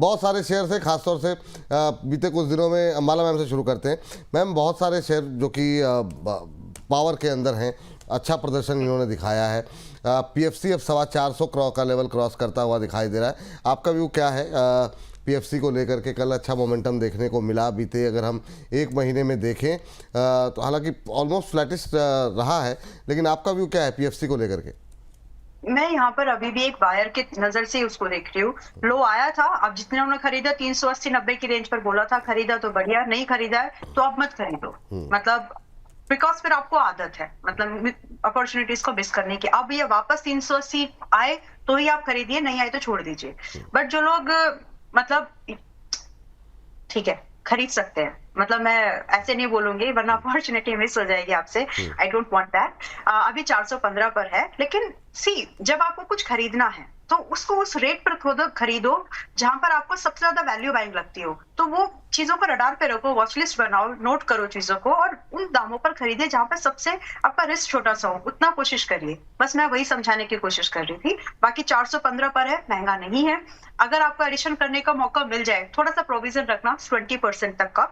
बहुत सारे शेयर है, खासतौर से बीते कुछ दिनों में अंबाला मैम से शुरू करते हैं। मैम, बहुत सारे शेयर जो कि पावर के अंदर हैं, अच्छा प्रदर्शन इन्होंने दिखाया है। पीएफसी अब 425 करोड़ का लेवल क्रॉस करता हुआ दिखाई दे रहा है। आपका व्यू क्या है पीएफसी को लेकर के? कल अच्छा मोमेंटम देखने को मिला। बीते अगर हम एक महीने में देखें तो हालांकि ऑलमोस्ट फ्लैटिश रहा है, लेकिन आपका व्यू क्या है पीएफसी को लेकर के? मैं यहाँ पर अभी भी एक बायर के नजर से उसको देख रही हूँ। लो आया था, अब जितने उन्होंने खरीदा 380-90 की रेंज पर बोला था, खरीदा तो बढ़िया, नहीं खरीदा है तो अब मत खरीदो। मतलब बिकॉज फिर आपको आदत है मतलब अपॉर्चुनिटीज को मिस करने की। अब ये वापस 380 आए तो ही आप खरीदिए, नहीं आए तो छोड़ दीजिए। बट जो लोग मतलब ठीक है खरीद सकते हैं, मतलब मैं ऐसे नहीं बोलूंगी वरना अपॉर्चुनिटी मिस हो जाएगी आपसे। आई डोंट वांट दैट। अभी 415 पर है, लेकिन जब आपको कुछ खरीदना है तो उसको उस रेट पर खुद खरीदो जहां पर आपको सबसे ज्यादा वैल्यू बाइंग लगती हो। तो वो चीजों को रडार पे रखो, वॉच लिस्ट बनाओ, नोट करो चीजों को और उन दामों पर खरीदे जहां पर सबसे आपका रिस्क छोटा सा हो, उतना कोशिश करिए। बस मैं वही समझाने की कोशिश कर रही थी। बाकी 415 पर है, महंगा नहीं है। अगर आपको एडिशन करने का मौका मिल जाए, थोड़ा सा प्रोविजन रखना 20% तक का।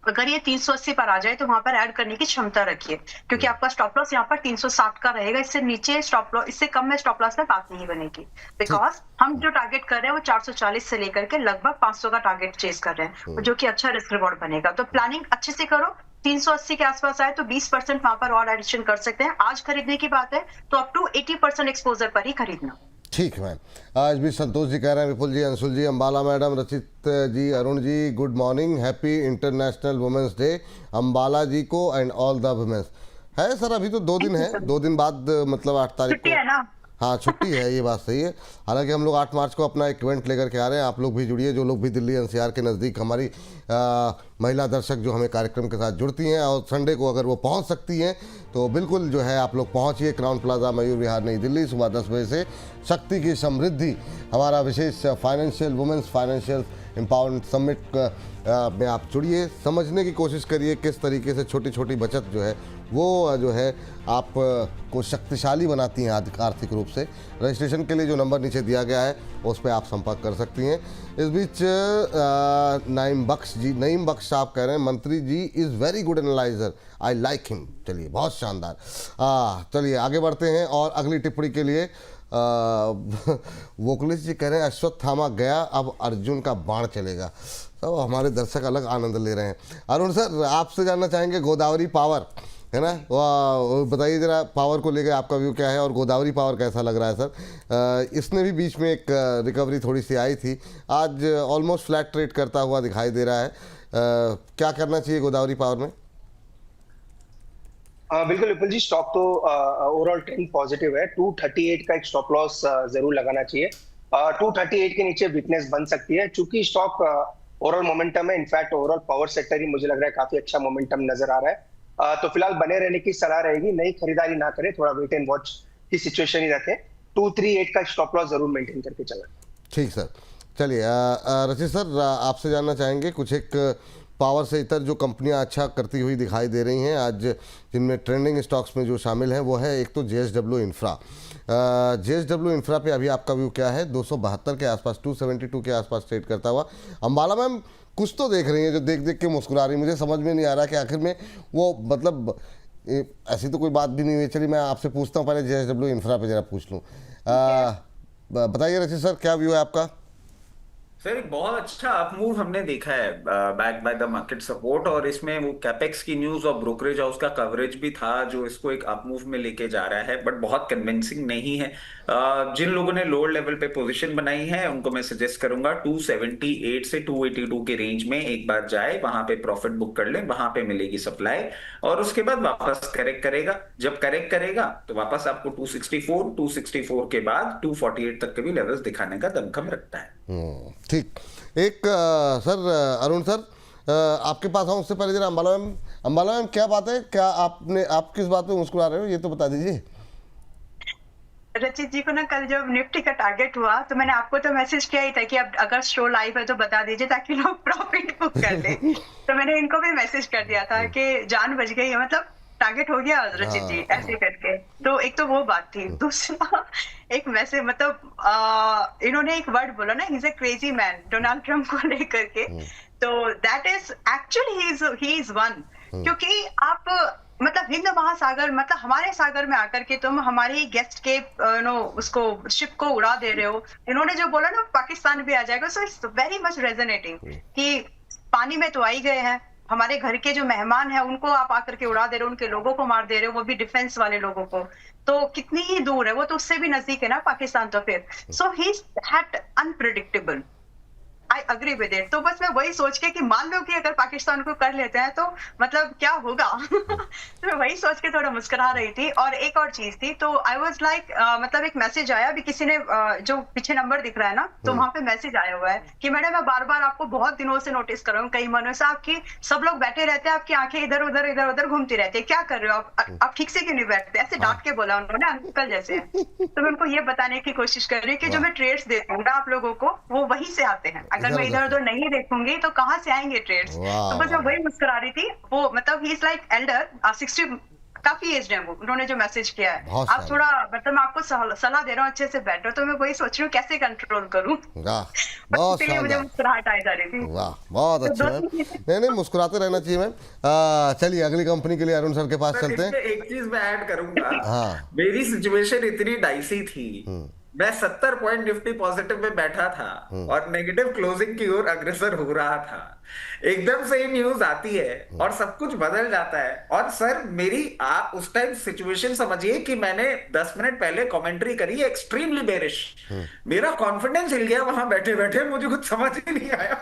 अगर ये 380 पर आ जाए तो वहां पर ऐड करने की क्षमता रखिए, क्योंकि आपका स्टॉप लॉस यहाँ पर 360 का रहेगा। इससे नीचे स्टॉप लॉस, इससे कम में स्टॉप लॉस में बात नहीं बनेगी। बिकॉज हम जो टारगेट कर रहे हैं वो 440 से लेकर के लगभग 500 का टारगेट चेज कर रहे हैं, जो कि अच्छा रिस्क रिवॉर्ड बनेगा। तो प्लानिंग अच्छे से करो। 380 के आसपास आए तो 20% वहां पर और एडिशन कर सकते हैं। आज खरीदने की बात है तो अप टू 80% एक्सपोजर पर ही खरीदना। ठीक है। आज भी संतोष जी कह रहे हैं, Vipul ji, Anshul ji, Ambala madam, Rachit ji, Arun ji, good morning, happy international women's day Ambala ji को एंड ऑल द वुमेंस। है सर, अभी तो 2 दिन है, 2 दिन बाद मतलब 8 तारीख को है ना? हाँ छुट्टी है, ये बात सही है। हालांकि हम लोग 8 मार्च को अपना एक इवेंट लेकर के आ रहे हैं। आप लोग भी जुड़िए, जो लोग भी दिल्ली एनसीआर के नज़दीक हमारी महिला दर्शक जो हमें कार्यक्रम के साथ जुड़ती हैं और संडे को अगर वो पहुंच सकती हैं तो बिल्कुल जो है आप लोग पहुंचिए। क्राउन प्लाजा, मयूर विहार, नई दिल्ली, सुबह 10 बजे से शक्ति की समृद्धि हमारा विशेष financial women's financial empowerment summit में आप जुड़िए। समझने की कोशिश करिए किस तरीके से छोटी छोटी बचत जो है वो जो है आप को शक्तिशाली बनाती हैं आर्थिक रूप से। रजिस्ट्रेशन के लिए जो नंबर नीचे दिया गया है उस पर आप संपर्क कर सकती हैं। इस बीच नईम बख्श साहब कह रहे हैं, मंत्री जी is very good analyser, I like him. चलिए, बहुत शानदार। चलिए आगे बढ़ते हैं और अगली टिप्पणी के लिए वोकलिस जी कह रहे हैं, अश्वत्थामा गया, अब अर्जुन का बाण चलेगा। तो हमारे दर्शक अलग आनंद ले रहे हैं। अरुण सर, आपसे जानना चाहेंगे गोदावरी पावर है ना, बताइए जरा पावर को लेकर आपका व्यू क्या है और गोदावरी पावर कैसा लग रहा है सर? इसने भी बीच में एक रिकवरी थोड़ी सी आई थी, आज ऑलमोस्ट फ्लैट ट्रेड करता हुआ दिखाई दे रहा है। क्या करना चाहिए गोदावरी पावर में? बिल्कुल विपुल जी, स्टॉक तो ओवरऑल ट्रेंड पॉजिटिव है। 238 का एक स्टॉप लॉस जरूर लगाना चाहिए। 238 के नीचे वीकनेस बन सकती है, चूंकि स्टॉक ओवरऑल मोमेंटम है। इनफैक्ट ओवरऑल पावर सेक्टर ही मुझे लग रहा है काफी अच्छा मोमेंटम नजर आ रहा है। तो फिलहाल बने रहने की सलाह रहेगी, नई खरीदारी ना करें, थोड़ा वेट एंड वॉच की सिचुएशन ही रखें। 238 का स्टॉप लॉस जरूर मेंटेन करके चलें। ठीक सर। चलिए रचित सर, आपसे जानना चाहेंगे कुछ एक पावर से इतर जो कंपनियां अच्छा करती हुई दिखाई दे रही हैं आज, जिनमें ट्रेंडिंग स्टॉक्स में जो शामिल हैं वो है एक तो जेएसडब्ल्यू इंफ्रा। जेएसडब्ल्यू इंफ्रा पे अभी आपका व्यू क्या है? 272 के आसपास, 272 के आसपास ट्रेड करता हुआ। अंबाला मैम कुछ तो देख रही हैं जो देख देख के मुस्कुरा रही, मुझे समझ में नहीं आ रहा कि आखिर में वो मतलब ऐसी तो कोई बात भी नहीं हुई। चलिए मैं आपसे पूछता हूँ, पहले जेएसडब्ल्यू इंफ्रा पे जरा पूछ लूँ। बताइए रचित सर, क्या व्यू है आपका? सर एक बहुत अच्छा अप मूव हमने देखा है, back by the market support, और इसमें वो कैपेक्स की न्यूज और ब्रोकरेज हाउस का कवरेज भी था जो इसको एक अप मूव में लेके जा रहा है, बट बहुत कन्विंसिंग नहीं है। जिन लोगों ने लोअर लेवल पे पोजीशन बनाई है उनको मैं सजेस्ट करूंगा 278 से 282 के रेंज में एक बार जाए, वहां पे प्रॉफिट बुक कर ले, वहां पे मिलेगी सप्लाई और उसके बाद वापस करेक्ट करेगा। जब करेक्ट करेगा तो वापस आपको 264 के बाद 248 तक के भी लेवल्स दिखाने का दमखम रखता है। ठीक। एक सर अरुण सर, आपके पास आऊँ उससे पहले जरा अंबाला मैम क्या बात है, क्या आप किस बात पे मुस्कुरा रहे हो ये तो बता दीजिए। रचित जी को ना कल जब निफ्टी का टारगेट हुआ तो मैंने आपको तो मैसेज किया ही था कि अब अगर शो लाइव है तो बता दीजिए ताकि लोग प्रॉफिट बुक कर ले। तो मैंने इनको भी मैसेज कर दिया था कि जान बच गई है। मतलब टारगेट हो गया रचित जी, हाँ ऐसे करके। तो एक तो वो बात थी। दूसरा एक वैसे मतलब इन्होंने एक वर्ड बोला ना, he is a crazy man, Donald Trump को लेकर के। तो that is actually he is one, क्योंकि आप मतलब हिंद महासागर, मतलब हमारे सागर में आकर के तुम हमारे गेस्ट के उसको शिप को उड़ा दे रहे हो। इन्होंने जो बोला ना पाकिस्तान भी आ जाएगा, so it's very much resonating कि पानी में तो आ ही गए हैं, हमारे घर के जो मेहमान हैं उनको आप आकर के उड़ा दे रहे हो, उनके लोगों को मार दे रहे हो, वो भी डिफेंस वाले लोगों को। तो कितनी ही दूर है वो, तो उससे भी नजदीक है ना पाकिस्तान। तो फिर so he is that unpredictable. I agree with it. तो बस मैं वही सोच के कि मान लो कि अगर पाकिस्तान को कर लेते हैं तो मतलब क्या होगा। तो मैं वही सोच के थोड़ा मुस्कुरा रही थी। और एक और चीज थी, तो आई वाज लाइक मतलब एक मैसेज आया अभी किसी ने जो पीछे नंबर दिख रहा है ना, तो वहां पे मैसेज आया हुआ है कि मैडम मैं बार बार आपको बहुत दिनों से नोटिस कर रहा हूँ, कई महीनों से आपकी सब लोग बैठे रहते हैं, आपकी आंखें इधर उधर घूमती रहती है, क्या कर रहे हो आप ठीक से क्यों नहीं बैठते? ऐसे डांट के बोला उन्होंने, अंकल जैसे। तो मैं उनको ये बताने की कोशिश कर रही कि जो मैं ट्रेड्स देती हूँ ना आप लोगों को, वो वहीं से आते हैं। अगर मैं इधर उधर नहीं देखूंगी तो कहाँ से आएंगे ट्रेड्स? तो बस मैं वही मुस्कुरा रही थी। वो मतलब ही इज लाइक एल्डर, 60 काफी एज है वो, उन्होंने जो मैसेज किया है। आप थोड़ा मतलब मैं आपको सलाह दे रहा हूँ अच्छे से बैठो। तो मैं वही सोच रही हूँ कैसे कंट्रोल करूँ। बहुत इसलिए मुझे मुस्कुराहट आ जा रही थी। वाह, बहुत अच्छा मैम। नहीं मुस्कुराते रहना चाहिए मैम। चलिए अगली कंपनी के लिए अरुण सर के पास चलते हैं। एक चीज मैं ऐड करूंगा। हाँ, मेरी सिचुएशन इतनी डाइसी थी, मैं 70 पॉइंट निफ्टी पॉजिटिव में बैठा था और नेगेटिव क्लोजिंग की ओर अग्रसर हो रहा था। एकदम से ही न्यूज आती है और सब कुछ बदल जाता है। और सर मेरी आप उस टाइम सिचुएशन समझिए कि मैंने 10 मिनट पहले कमेंट्री करी है एक्सट्रीमली बेरिश। मेरा कॉन्फिडेंस हिल गया वहां बैठे बैठे, मुझे कुछ समझ ही नहीं आया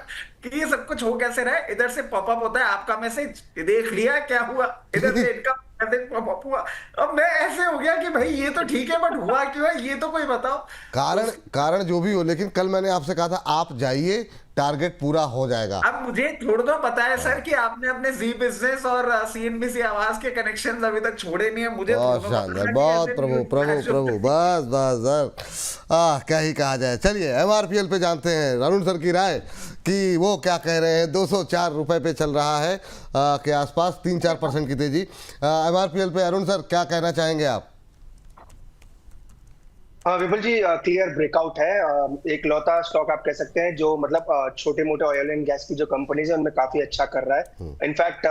कि ये सब कुछ हो कैसे रहा है। इधर से पॉपअप होता है आपका मैसेज, देख लिया क्या हुआ, इधर से इनका पॉपअप हुआ। अब मैं ऐसे हो गया कि भाई ये तो ठीक है बट हुआ क्यों है ये तो कोई बताओ। कारण जो भी हो, लेकिन कल मैंने आपसे कहा था आप जाइए, टारगेट पूरा हो जाएगा। अब मुझे थोड़ा तो पता है सर कि आपने अपने जी बिजनेस और सीएनबीसी आवाज के कनेक्शंस अभी तक छोड़े नहीं है। मुझे बहुत शानदार, बहुत प्रभु प्रभु प्रभु, बस बस बस क्या ही कहा जाए। चलिए एमआरपीएल पे जानते हैं अरुण सर की राय कि वो क्या कह रहे हैं। 204 रुपए पे चल रहा है के आसपास, 3-4% की तेजी एमआरपीएल पे। अरुण सर क्या कहना चाहेंगे आप? विपुल जी, क्लियर ब्रेकआउट है। एक लौता स्टॉक आप कह सकते हैं जो मतलब छोटे मोटे ऑयल एंड गैस की जो कंपनीज है उनमें काफी अच्छा कर रहा है। इनफैक्ट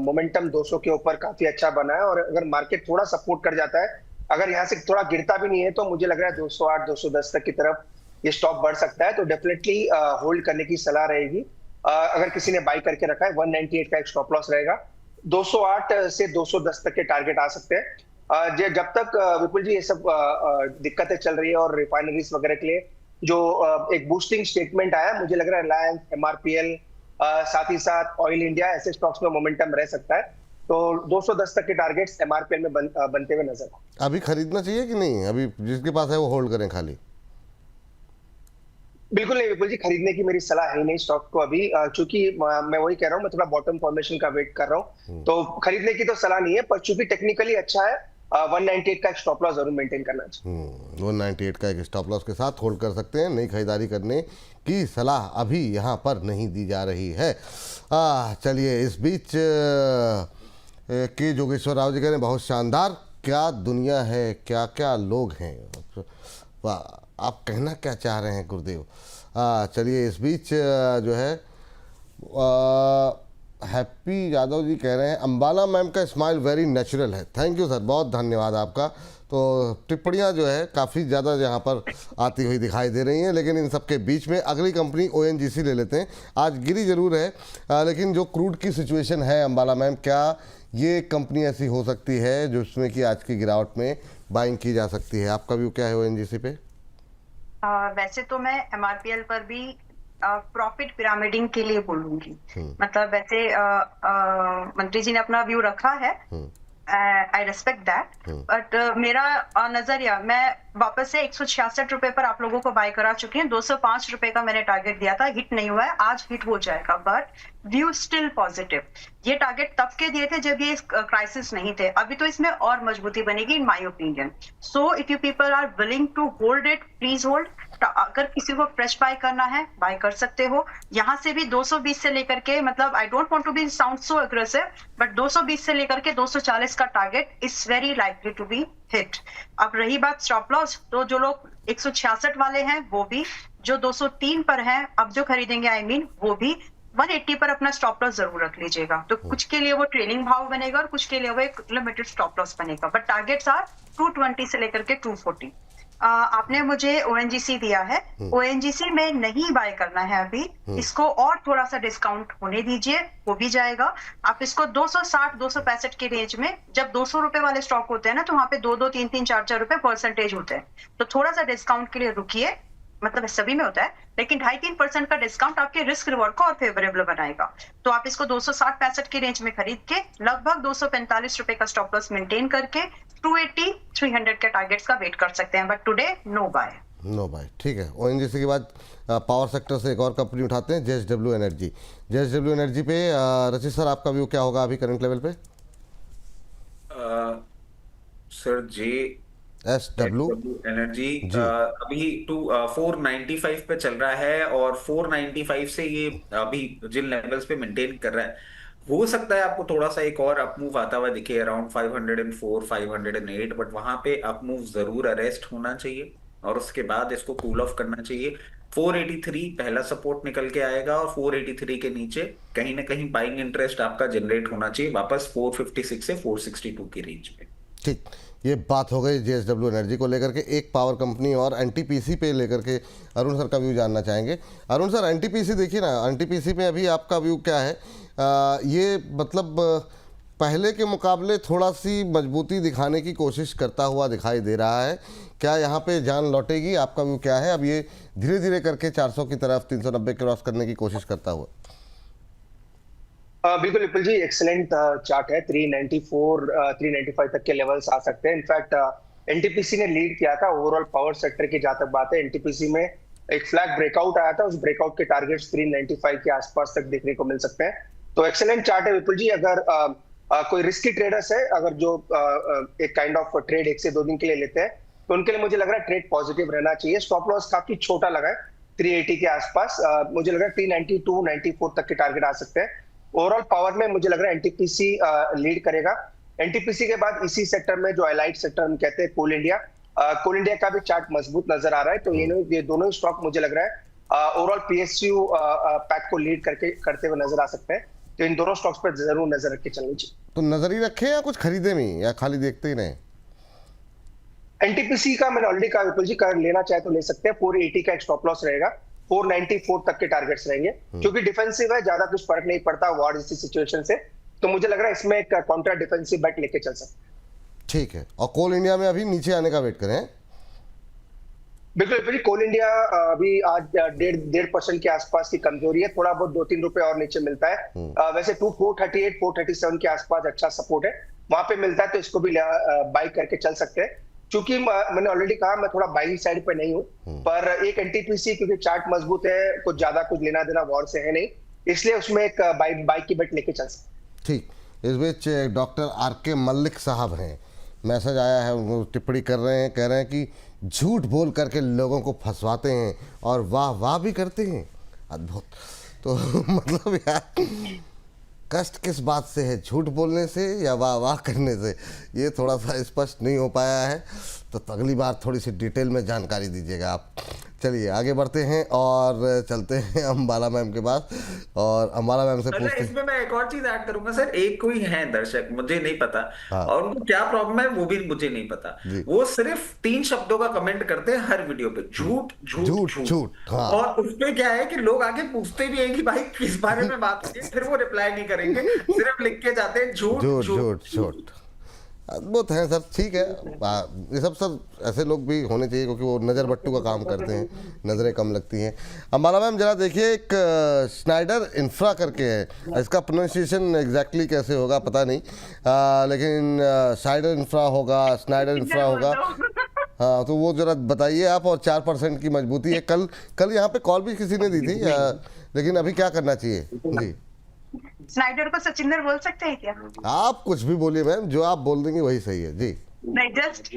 मोमेंटम 200 के ऊपर काफी अच्छा बना है। और अगर मार्केट थोड़ा सपोर्ट कर जाता है, अगर यहाँ से थोड़ा गिरता भी नहीं है, तो मुझे लग रहा है 208 210 तक की तरफ ये स्टॉक बढ़ सकता है। तो डेफिनेटली होल्ड करने की सलाह रहेगी। अगर किसी ने बाई करके रखा है, 198 का एक स्टॉप लॉस रहेगा। 208 से 210 तक के टारगेट आ सकते हैं। जब तक विपुल जी ये सब दिक्कतें चल रही है और रिफाइनरीज वगैरह के लिए जो एक बूस्टिंग स्टेटमेंट आया, मुझे लग रहा है रिलायंस, एमआरपीएल, साथ ही साथ ऑयल इंडिया, ऐसे स्टॉक्स में मोमेंटम रह सकता है। तो 210 तक के टारगेट्स एमआरपीएल में बनते हुए नजर। अभी खरीदना चाहिए कि नहीं? अभी जिसके पास है वो होल्ड करें खाली? बिल्कुल नहीं विपुल जी, खरीदने की मेरी सलाह है नहीं स्टॉक को अभी, चूंकि मैं वही कह रहा हूँ, मैं थोड़ा बॉटम फॉर्मेशन का वेट कर रहा हूँ। तो खरीदने की तो सलाह नहीं है, पर चूंकि टेक्निकली अच्छा है, 198 का एक स्टॉप लॉस जरूर मेंटेन करना चाहिए। 198 का एक स्टॉप लॉस के साथ होल्ड कर सकते हैं। नई खरीदारी करने की सलाह अभी यहाँ पर नहीं दी जा रही है। चलिए इस बीच के जोगेश्वर राव जी कह रहे हैं बहुत शानदार, क्या दुनिया है, क्या क्या लोग हैं। आप कहना क्या चाह रहे हैं गुरुदेव? चलिए इस बीच जो है हैप्पी यादव जी कह रहे हैं अंबाला मैम का स्माइल वेरी नेचुरल है। थैंक यू सर, बहुत धन्यवाद आपका। तो टिप्पणियां जो है काफ़ी ज़्यादा यहाँ पर आती हुई दिखाई दे रही हैं, लेकिन इन सब के बीच में अगली कंपनी ओएनजीसी ले लेते हैं। आज गिरी जरूर है लेकिन जो क्रूड की सिचुएशन है अंबाला मैम, क्या ये कंपनी ऐसी हो सकती है जिसमें कि आज की गिरावट में बाइंग की जा सकती है? आपका व्यू क्या है ओएनजीसी पे? वैसे तो मैं एमआरपीएल पर भी प्रॉफिट पिरामिडिंग के लिए बोलूंगी। मतलब वैसे मंत्री जी ने अपना व्यू रखा है, आई रेस्पेक्ट दैट, बट मेरा नजरिया, मैं वापस से 166 रुपए पर आप लोगों को बाय करा चुकी हूँ। 205 रुपए का मैंने टारगेट दिया था, हिट नहीं हुआ है, आज हिट हो जाएगा, बट व्यू स्टिल पॉजिटिव। ये टारगेट तब के दिए थे जब ये क्राइसिस नहीं थे, अभी तो इसमें और मजबूती बनेगी in my opinion. So if you people are willing to hold it, please hold. अगर किसी को फ्रेश बाय करना है बाय कर सकते हो। यहाँ से भी 220 से लेकर के, मतलब I don't want to be sound so aggressive, but 220 से लेकर के 240 का target is very likely to be hit. अब रही बात स्टॉप लॉस, तो जो लोग 166 वाले हैं वो भी, जो 203 पर हैं अब जो खरीदेंगे वो भी 180 पर अपना स्टॉप लॉस जरूर रख लीजिएगा। तो कुछ के लिए वो ट्रेलिंग भाव बनेगा और कुछ के लिए वो एक लिमिटेड स्टॉप लॉस बनेगा, बट टारगेट्स आर 220 से लेकर के 240। आपने मुझे ओएनजीसी दिया है, ओएनजीसी में नहीं बाय करना है अभी, इसको और थोड़ा सा डिस्काउंट होने दीजिए, वो भी जाएगा। आप इसको 260-265 के रेंज में, जब 200 रुपए वाले स्टॉक होते हैं ना, तो वहां पे 2-2, 3-3, 4-4 रुपए परसेंटेज होते हैं, तो थोड़ा सा डिस्काउंट के लिए रुकिए। मतलब सभी में होता है, लेकिन 2.5-3% का डिस्काउंट आपके रिस्क रिवॉर्ड को और फेवरेबल बनाएगा। तो आप इसको 260-65 के रेंज में खरीद के लगभग 245 रुपए का स्टॉप लॉस मेंटेन करके 280-300 के टारगेट्स का वेट कर सकते हैं, but today no buy. No भाई, ठीक है। ओएनजीसी के बाद पावर सेक्टर से एक और कंपनी उठाते हैं, जेएसडब्ल्यू एनर्जी। जेएसडब्ल्यू एनर्जी पे रचित सर आपका व्यू क्या होगा अभी करंट लेवल पे? सर एसडब्ल्यू एनर्जी अभी 495 पे चल रहा है, और 495 से ये अभी जिन लेवल्स पे मेंटेन कर रहा है, हो सकता है आपको थोड़ा सा एक और अपमूव आता हुआ दिखे अराउंड 504, 508, बट वहां पे अपमूव जरूर अरेस्ट होना चाहिए और उसके बाद इसको कूल ऑफ करना चाहिए। 483 पहला सपोर्ट निकल के आएगा, और 483 के नीचे कहीं ना कहीं बाइंग इंटरेस्ट आपका जनरेट होना चाहिए वापस 456 से 462 की रेंज में। ठीक, ये बात हो गई जेएसडब्ल्यू एनर्जी को लेकर के। एक पावर कंपनी और एनटीपीसी पे लेकर के अरुण सर का व्यू जानना चाहेंगे। अरुण सर, एनटीपीसी देखिए ना, एनटीपीसी पे अभी आपका व्यू क्या है? ये मतलब पहले के मुकाबले थोड़ा सी मजबूती दिखाने की कोशिश करता हुआ दिखाई दे रहा है, क्या यहाँ पे जान लौटेगी? आपका व्यू क्या है? अब ये धीरे धीरे करके 400 की तरफ 390 क्रॉस करने की कोशिश करता हुआ। बिल्कुल विपुल जी, एक्सीलेंट चार्ट है। 394 395 तक के लेवल्स आ सकते हैं। इनफैक्ट एनटीपीसी ने लीड किया था ओवरऑल पावर सेक्टर की। जहां तक बात है, एनटीपीसी में एक फ्लैग ब्रेकआउट आया था, उस ब्रेकआउट के टारगेट्स 395 के आसपास तक देखने को मिल सकते हैं। तो एक्सीलेंट चार्ट है विपुल जी। अगर कोई रिस्की ट्रेडर्स है, अगर जो एक काइंड ऑफ ट्रेड 1 से 2 दिन के लिए लेते हैं, तो उनके लिए मुझे लग रहा है ट्रेड पॉजिटिव रहना चाहिए। स्टॉप लॉस काफी छोटा लगा है 380 के आसपास। मुझे लग रहा है 392, 94 तक के टारगेट आ सकते हैं। ओवरऑल पावर में मुझे लग रहा है एनटीपीसी लीड करेगा। एनटीपीसी के बाद इसी सेक्टर में जो एलाइट सेक्टर हम कहते हैं, कोल इंडिया का भी चार्ट मजबूत नजर आ रहा है। तो ये दोनों स्टॉक मुझे लग रहा है ओवरऑल पीएसयू पैक को लीड करते हुए नजर आ सकते हैं। तो इन दोनों स्टॉक्स पर जरूर नजर रख के चलनी चाहिए। तो नजर ही रखे या कुछ खरीदे नहीं, या खाली देखते ही रहे? एनटीपीसी का मैंने ऑलरेडी कहा विपुल जी, कर लेना चाहे तो ले सकते हैं। 480 का एक स्टॉप लॉस रहेगा, 494 तक के टारगेट्स रहेंगे, क्योंकि डिफेंसिव है, ज्यादा कुछ फर्क नहीं पड़ता वॉर जैसी सिचुएशन से। तो मुझे लग रहा है इसमें एक काउंटर डिफेंसिव बैट लेके चल सकते हैं। ठीक है। और कोल इंडिया में अभी नीचे आने का वेट करें? बिल्कुल, कोल इंडिया अभी आज 1.5% के आसपास की कमजोरी है। थोड़ा बहुत 2-3 रुपए और नीचे मिलता है। वैसे 438, 437 के आसपास अच्छा सपोर्ट है, वहां पे मिलता है, तो इसको भी बाई करके चल सकते हैं। क्योंकि मैंने ऑलरेडी कहा, मैं थोड़ा बाइंग साइड पे नहीं हूं, पर एक एनटीपीसी क्योंकि चार्ट मजबूत है, कुछ ज्यादा कुछ लेना देना वॉर से है नहीं, इसलिए उसमें एक बाइक की बेट लेके चल सकते। ठीक। इस बीच डॉक्टर आर.के. मल्लिक साहब हैं, मैसेज आया है, वो टिप्पणी कर रहे हैं, कह रहे हैं कि झूठ बोल करके लोगों को फंसवाते हैं और वाह वाह भी करते हैं। अद्भुत। तो मतलब यार, कष्ट किस बात से है, झूठ बोलने से या वाह वाह करने से, ये थोड़ा सा स्पष्ट नहीं हो पाया है। तो अगली बार थोड़ी सी डिटेल में जानकारी दीजिएगा आप। चलिए आगे बढ़ते हैं और चलते हैं अंबाला मैम के पास, और अंबाला मैम से पूछते हैं। इसमें मैं एक और चीज ऐड करूंगा सर। एक कोई है दर्शक, मुझे नहीं पता, हाँ। और उनको क्या प्रॉब्लम है वो भी मुझे नहीं पता। वो सिर्फ 3 शब्दों का कमेंट करते हैं हर वीडियो पे, झूठ झूठ झूठ। हाँ। और उसमें क्या है कि लोग आगे पूछते भी हैं कि भाई किस बारे में बात की, फिर वो रिप्लाई नहीं करेंगे, सिर्फ लिख के जाते हैं झूठ झूठ झूठ। अद्भुत है सर। ठीक है, ये सब सर ऐसे लोग भी होने चाहिए, क्योंकि वो नज़र बट्टू का काम करते हैं, नज़रें कम लगती हैं। अंबाला मैम जरा देखिए, एक स्नाइडर इंफ्रा करके है, इसका प्रोनाउंसिएशन एग्जैक्टली कैसे होगा पता नहीं, लेकिन स्नाइडर इंफ्रा होगा। हाँ, तो वो जरा बताइए आप। और 4% की मजबूती है। कल यहाँ पे कॉल भी किसी ने दी थी, लेकिन अभी क्या करना चाहिए जी? स्नाइडर को सचिंदर बोल सकते हैं क्या? आप कुछ भी बोलिए मैम, जो आप बोल देंगे वही सही है जी। नहीं, जस्ट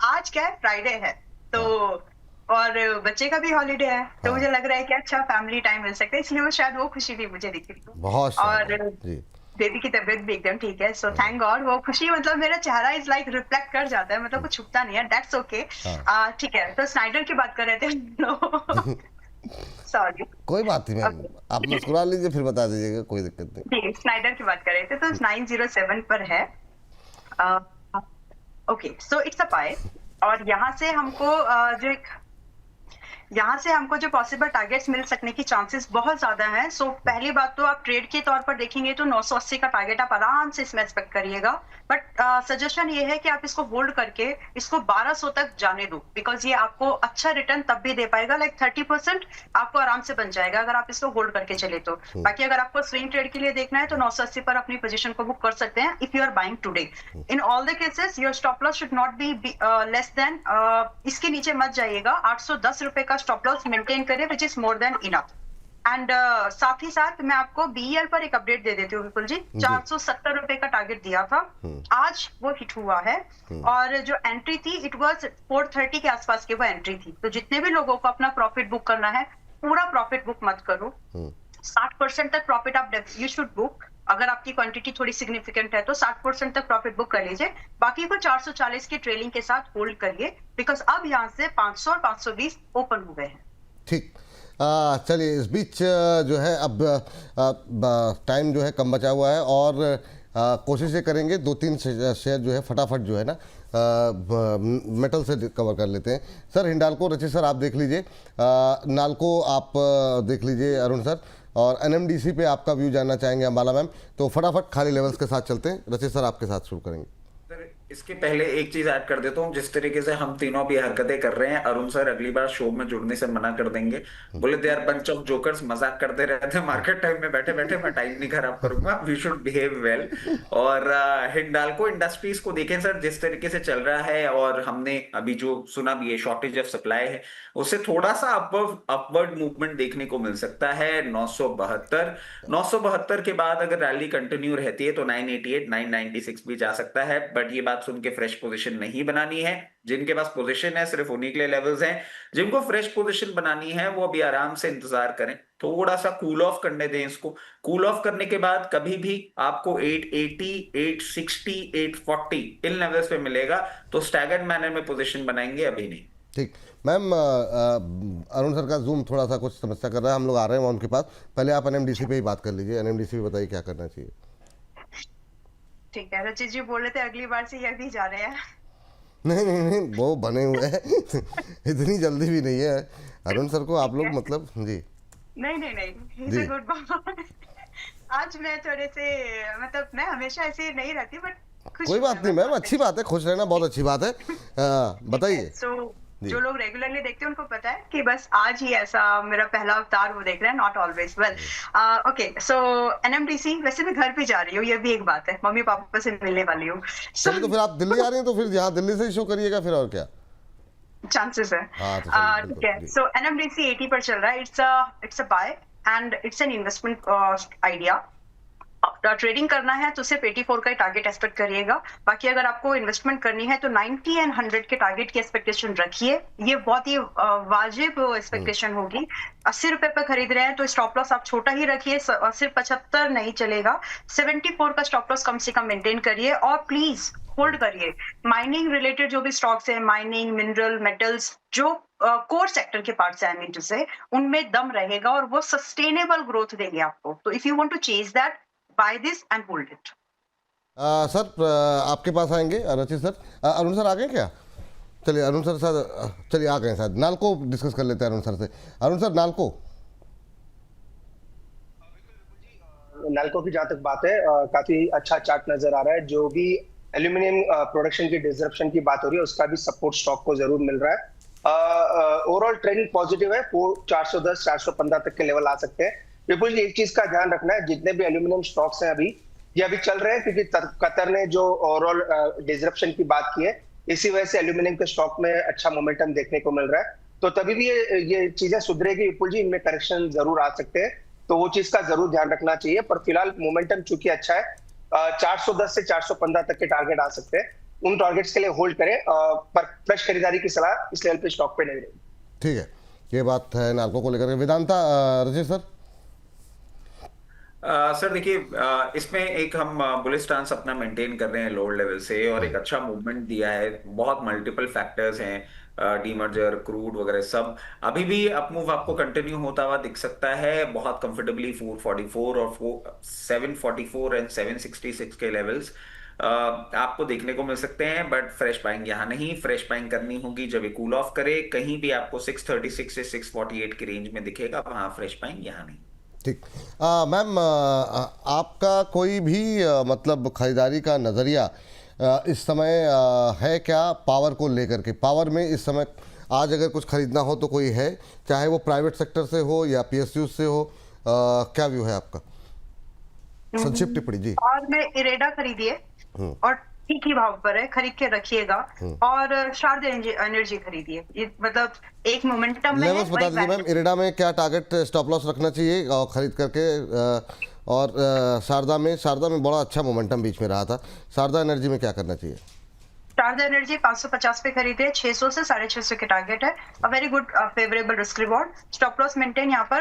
आज क्या है, फ्राइडे है, तो और बच्चे का भी हॉलीडे है, तो हाँ। मुझे लग रहा है कि अच्छा फैमिली टाइम मिल सकता है, इसलिए वो शायद वो खुशी भी मुझे दिख रही है। बहुत और शानदार जी। बेबी की तबीयत भी एकदम ठीक है, सो थैंक गॉड। वो खुशी मतलब मेरा चेहरा इज लाइक रिफ्लेक्ट कर जाता है, मतलब कुछ छुपता नहीं है, दैट्स ओके। हाँ। ठीक है, तो स्नाइडर की बात कर रहे थे हम लोग। सॉरी। कोई बात नहीं मैम, आप मुस्कुरा लीजिए फिर बता दीजिएगा, कोई दिक्कत नहीं। जी, स्नाइडर की बात कर रहे थे, तो 907 पर है। ओके, सो इट्स अ पाई, और यहाँ से हमको जो पॉसिबल टारगेट्स मिल सकने की चांसेस बहुत ज्यादा हैं। सो पहली बात तो आप ट्रेड के तौर पर देखेंगे तो 980 का टारगेट आप आराम से इसमें एक्सपेक्ट करिएगा, बट सजेशन ये है कि आप इसको होल्ड करके इसको 1200 तक जाने दो, बिकॉज ये आपको अच्छा रिटर्न तब भी दे पाएगा, लाइक 30% आपको आराम से बन जाएगा अगर आप इसको होल्ड करके चले तो। बाकी अगर आपको स्विंग ट्रेड के लिए देखना है तो 980 पर अपनी पोजीशन को बुक कर सकते हैं if you are buying today. In all the cases your stop loss should not be less than, इसके नीचे मत जाइएगा, 810 रुपए का स्टॉप लॉस मेंटेन करें, which is more than enough. And साथ ही साथ मैं आपको बीईएल पर एक अपडेट दे देती हूँ विपुल जी। 470 रुपए का टारगेट दिया था, आज वो हिट हुआ है, और जो एंट्री थी इट वाज 430 के आसपास की वो एंट्री थी। तो जितने भी लोगों को अपना प्रॉफिट बुक करना है, पूरा प्रॉफिट बुक मत करो, 60% तक प्रॉफिट आप यू शुड बुक। अगर आपकी क्वांटिटी थोड़ी सिग्निफिकेंट है तो 60% तक प्रॉफिट बुक कर लीजिए, बाकी को 440 की ट्रेलिंग के साथ होल्ड करिए, बिकॉज अब यहाँ से 500 और 520 ओपन हुए हैं। ठीक, चलिए इस बीच जो है अब टाइम जो है कम बचा हुआ है, और कोशिश ये करेंगे 2-3 शेयर जो है फटाफट जो है ना मेटल से कवर कर लेते हैं। सर हिंडाल्को, रचित सर आप देख लीजिए, नाल्को आप देख लीजिए अरुण सर, और एनएमडीसी पे आपका व्यू जानना चाहेंगे अंबाला मैम, तो फटाफट खाली लेवल्स के साथ चलते हैं। रचित सर आपके साथ शुरू करेंगे। इसके पहले एक चीज ऐड कर देता हूँ, जिस तरीके से हम तीनों भी हरकतें कर रहे हैं, अरुण सर अगली बार शो में जुड़ने से मना कर देंगे, बोले they are bunch of jokers, मजाक करते रहते हैं मार्केट टाइम में बैठे बैठे, मैं टाइम नहीं खराब करूंगा, वी शुड बिहेव वेल। और हिंडाल्को इंडस्ट्रीज को देखें सर, जिस तरीके से चल रहा है, और हमने अभी जो सुना भी है शॉर्टेज ऑफ सप्लाई है, उससे थोड़ा सा अपवर्ड मूवमेंट देखने को मिल सकता है। 972 के बाद अगर रैली कंटिन्यू रहती है तो 988 996 भी जा सकता है, बट ये बात सुन के फ्रेश पोजीशन नहीं बनानी है। जिनके पास पोजीशन है सिर्फ उन्हीं के लिए लेवल्स हैं, जिनको फ्रेश पोजीशन बनानी है वो अभी आराम से इंतजार करें, थोड़ा सा कूल ऑफ करने दें इसको। कूल ऑफ करने के बाद कभी भी आपको 880 860 840 इन लेवल्स पे मिलेगा, तो स्टैगर्ड मैनर में पोजीशन बनाएंगे, अभी नहीं। ठीक मैम, अरुण सर का जूम थोड़ा सा कुछ समस्या कर रहा है, हम लोग आ रहे हैं उनके पास, पहले आप एनएमडीसी पे ही बात कर लीजिए। एनएमडीसी पे बताइए क्या करना चाहिए। ठीक है, रचित जी बोल रहे थे अगली बार से ये भी जा रहे हैं। नहीं, वो बने हुए हैं इतनी जल्दी भी नहीं है अरुण सर को आप लोग, मतलब जी नहीं गुड बाबा। आज मैं थोड़े से, मतलब मैं हमेशा ऐसे नहीं रहती, बट कोई बात नहीं मैम, अच्छी बात है, खुश रहना बहुत अच्छी बात है। बताइए। सो जो लोग रेगुलरली देखते हैं उनको पता है कि बस आज ही ऐसा मेरा पहला अवतार वो देख रहे हैं, not always. Well okay, so NMDC, वैसे मैं घर पे जा रही हूँ, ये भी एक बात है, मम्मी पापा से मिलने वाली हूँ। चलिए तो फिर आप दिल्ली आ रही हैं, तो फिर यहाँ दिल्ली से ही शो करिएगा फिर, और क्या चांसेस है। तो ठीक है, सो एनएमडीसी 80 पर चल रहा है, it's a buy and it's an investment idea. Trading करना है तो सिर्फ 84 का टारगेट एक्सपेक्ट करिएगा, बाकी अगर आपको इन्वेस्टमेंट करनी है तो 90 एंड 100 के टारगेट की एक्सपेक्टेशन रखिए, ये बहुत ही वाजिब एक्सपेक्टेशन होगी। 80 रुपए पर खरीद रहे हैं तो स्टॉप लॉस आप छोटा ही रखिए, सिर्फ 75 नहीं चलेगा, 74 का स्टॉप लॉस कम से कम मेंटेन करिए, और प्लीज होल्ड करिए। माइनिंग रिलेटेड जो भी स्टॉक्स है, माइनिंग, मिनरल, मेटल्स, जो कोर सेक्टर के पार्ट्स है, आई मीन टू से, उनमें दम रहेगा और वो सस्टेनेबल ग्रोथ देंगे आपको। तो if you want to chase that, buy this and hold it. Sir आपके पास आएंगे रचित सर। अरुण सर आ गए क्या? चलिए अरुण सर चलिए आ गए शायद। नाल्को डिस्कस कर लेते हैं अरुण सर से। अरुण सर, नाल्को की जहां तक बात है, काफी अच्छा चार्ट नजर आ रहा है। जो भी एल्यूमिनियम प्रोडक्शन की डिसरप्शन की बात हो रही है, उसका भी सपोर्ट स्टॉक को जरूर मिल रहा है। ओवरऑल ट्रेंड पॉजिटिव है, 410 415 तक के लेवल आ सकते हैं। विपुल जी, एक चीज का ध्यान रखना है, जितने भी एल्यूमिनियम स्टॉक्स हैं ये अभी चल रहे हैं क्योंकि कतर ने जो ओवरऑल डिसरप्शन की बात की है, इसी वजह से एल्यूमिनियम के स्टॉक में अच्छा मोमेंटम देखने को मिल रहा है। तो तभी भी ये चीजें सुधरेगी विपुल जी, इनमें करेक्शन जरूर आ सकते हैं, तो वो चीज का जरूर ध्यान रखना चाहिए। पर फिलहाल मोमेंटम चूंकि अच्छा है, 410 से 415 तक के टारगेट आ सकते हैं, उन टारगेट्स के लिए होल्ड करें, पर फ्रेश खरीदारी की सलाह इस लेवल पे स्टॉक पे नहीं रहेगी। ठीक है, ये बात है नाल्को को लेकर के। वेदांता, रजत सर। सर देखिए, इसमें एक हम बुलिश स्टांस अपना मेंटेन कर रहे हैं लोअर लेवल से, और एक अच्छा मूवमेंट दिया है। बहुत मल्टीपल फैक्टर्स हैं, डीमर्जर, क्रूड वगैरह सब। अभी भी अपमूव आपको कंटिन्यू होता हुआ दिख सकता है बहुत कंफर्टेबली 444 और 744 एंड 766 के लेवल्स आपको देखने को मिल सकते हैं। बट फ्रेश बाइंग यहाँ नहीं, फ्रेश बाइंग करनी होगी जब ये कूल ऑफ करे। कहीं भी आपको 636 से 648 की रेंज में दिखेगा, वहां फ्रेश बाइंग यहाँ नहीं। ठीक। मैम, आपका कोई भी मतलब खरीदारी का नज़रिया इस समय है क्या पावर को लेकर के? पावर में इस समय आज अगर कुछ खरीदना हो तो कोई है, चाहे वो प्राइवेट सेक्टर से हो या पीएसयू से हो, क्या व्यू है आपका? संक्षिप्त टिप्पणी जी। और में इरेडा खरीदिए और ठीक ही भाव पर है, खरीद के रखिएगा। और शारद एनर्जी खरीदिए, ये मतलब एक मोमेंटम में है। लेवल्स बता दीजिए मैम, इरेडा में क्या टारगेट स्टॉप लॉस रखना चाहिए और खरीद करके, और शारदा में बड़ा अच्छा मोमेंटम बीच में रहा था, शारदा एनर्जी में क्या करना चाहिए? शारदा एनर्जी 550 पे खरीदे, 600 से 650 के टारगेट है। A very good favourable risk reward. Stop loss maintain यहाँ पर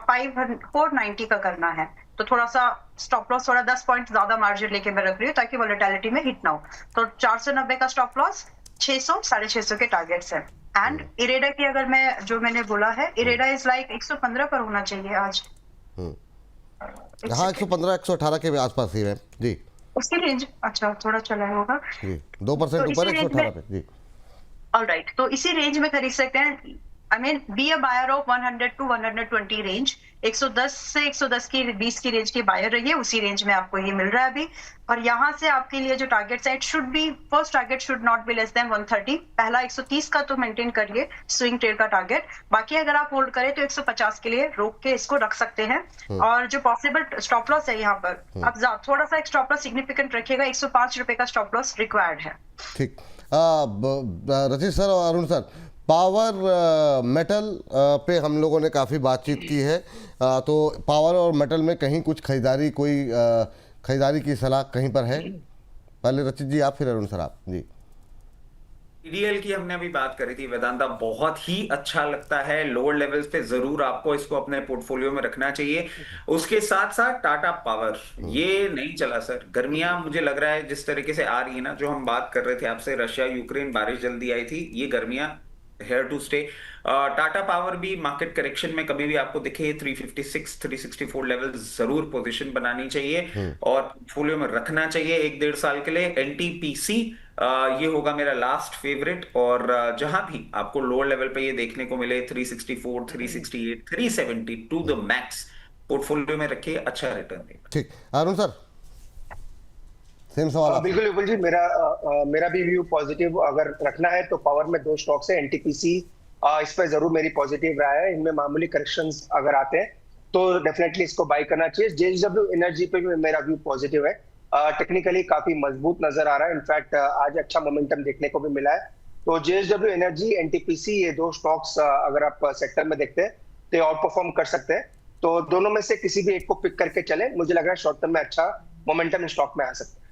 490 का करना है, तो थोड़ा सा स्टॉप लॉस, थोड़ा 10 पॉइंट ज्यादा मार्जिन लेके मैं रख रही हूँ ताकि वोलेटिलिटी में हिट ना हो। तो 490 का स्टॉप लॉस, 600 650 के टारगेट्स है। एंड इरेडा की अगर मैं जो मैंने बोला है, इरेडा इज लाइक 115 पर होना चाहिए आज। हाँ, 115 118 के आसपास ही है जी। उसकी रेंज अच्छा थोड़ा चला होगा जी, 2% तो ऊपर इसी रेंज 118 पे जी। ऑलराइट, तो इसी रेंज में खरीद सकते हैं। I mean be a buyer of 100 to 120 range. 110 से 110 की 20 की रेंज की बायर रहिए, उसी रेंज में आपको ये मिल रहा है अभी। और यहाँ से आपके लिए जो target set should be, first target should not be less then 130। पहला 130 का तो मेंटेन करिए, स्विंग ट्रेड का टारगेट। बाकी अगर आप होल्ड करें तो 150 के लिए रोक के इसको रख सकते हैं। और जो पॉसिबल स्टॉप लॉस है यहाँ पर, आप थोड़ा सा एक स्टॉप लॉस सिग्निफिकेंट रखिएगा, 105 रुपए का स्टॉप लॉस रिक्वायर्ड है। ठीक। रचित सर और अरुण सर, पावर मेटल पे हम लोगों ने काफ़ी बातचीत की है, तो पावर और मेटल में कहीं कुछ खरीदारी की सलाह कहीं पर है? पहले रचित जी आप, फिर अरुण सर आप जी। टीडीएल की हमने अभी बात करी थी, वेदांता बहुत ही अच्छा लगता है। लोअर लेवल्स पे जरूर आपको इसको अपने पोर्टफोलियो में रखना चाहिए। उसके साथ साथ टाटा पावर, ये नहीं चला सर। गर्मियां मुझे लग रहा है जिस तरीके से आ रही है ना, जो हम बात कर रहे थे आपसे, रशिया यूक्रेन बारिश जल्दी आई थी, ये गर्मियां here to stay. Tata Power भी मार्केट करेक्शन में कभी भी आपको दिखे 356 364 लेवल जरूर पोजीशन बनानी चाहिए और पोर्टफोलियो में रखना चाहिए 1-1.5 साल के लिए। एनटीपीसी ये होगा मेरा लास्ट फेवरेट। और जहां भी आपको लोअर लेवल पे ये देखने को मिले 364 368 370 टू द मैक्स, पोर्टफोलियो में रखिए, अच्छा रिटर्न देगा। ठीक। अरुण सर, सेम सवाल। बिल्कुल बिल्कुल जी, मेरा भी व्यू पॉजिटिव अगर रखना है तो पावर में 2 स्टॉक्स है। एनटीपीसी इस पे जरूर मेरी पॉजिटिव राय है। इनमें मामूली करेक्शंस अगर आते हैं तो डेफिनेटली इसको बाय करना चाहिए। जेएसडब्ल्यू एनर्जी पे भी मेरा व्यू पॉजिटिव है। टेक्निकली काफी मजबूत नजर आ रहा है। इनफैक्ट आज अच्छा मोमेंटम देखने को भी मिला है। तो जेएसडब्ल्यू एनर्जी, एनटीपीसी, ये 2 स्टॉक्स अगर आप सेक्टर में देखते हैं तो आउट परफॉर्म कर सकते हैं। तो दोनों में से किसी भी एक को पिक करके चले, मुझे लग रहा है शॉर्ट टर्म में अच्छा मोमेंटम स्टॉक में आ सकता है।